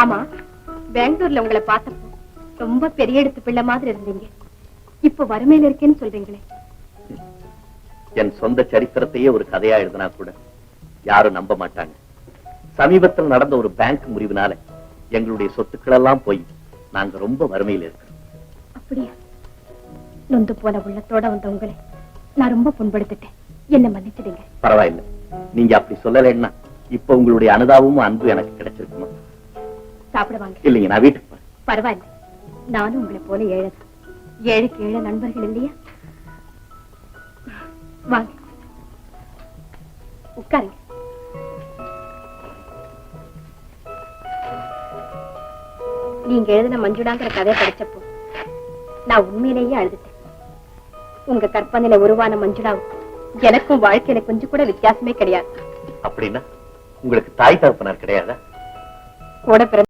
ஆமா, பெங்களூர்ல உங்களை பார்த்தப்போ ரொம்ப பெரிய எடுத்து பிள்ளை மாதிரி இருந்தீங்க. இப்ப வறுமையில இருக்கேன்னு சொல்றீங்களே. என் சொந்த சரித்திரத்தையே ஒரு கதையா எழுதினா கூட யாரும் நம்ப மாட்டாங்க. சமீபத்தில் நடந்த ஒரு பேங்க் முறிவினால எங்களுடைய சொத்துக்கள் எல்லாம் போய் நாங்க ரொம்ப வறுமையில இருக்கோம். அப்படியா? நொந்து போன உள்ளத்தோட வந்த உங்களை நான் ரொம்ப புண்படுத்திட்டேன். என்ன மன்னிச்சிடுங்க. பரவாயில்லை, நீங்க அப்படி சொல்லலைன்னா இப்ப உங்களுடைய அனுதாபமும் அன்பு எனக்கு கிடைச்சிருக்குமா? சாப்பிடுவாங்க. இல்லைங்க, நான் வீட்டுக்கு போறேன். பரவாயில்ல, நானும் உங்களை போல ஏழைதான். ஏழைக்கு ஏழை நண்பர்கள் இல்லையா? வாங்க, உட்காருங்க. நீங்க எழுதின மஞ்சுடாங்கிற கதையை படிச்சப்போ நான் உண்மையிலேயே அழுதுட்டேன். உங்க கற்பனையில உருவான மஞ்சுடாவுக்கும் எனக்கும் வாழ்க்கையில கொஞ்சம் கூட வித்தியாசமே கிடையாது. அப்படின்னா உங்களுக்கு தாய் தகப்பனார் கிடையாதா? கூட பிறந்த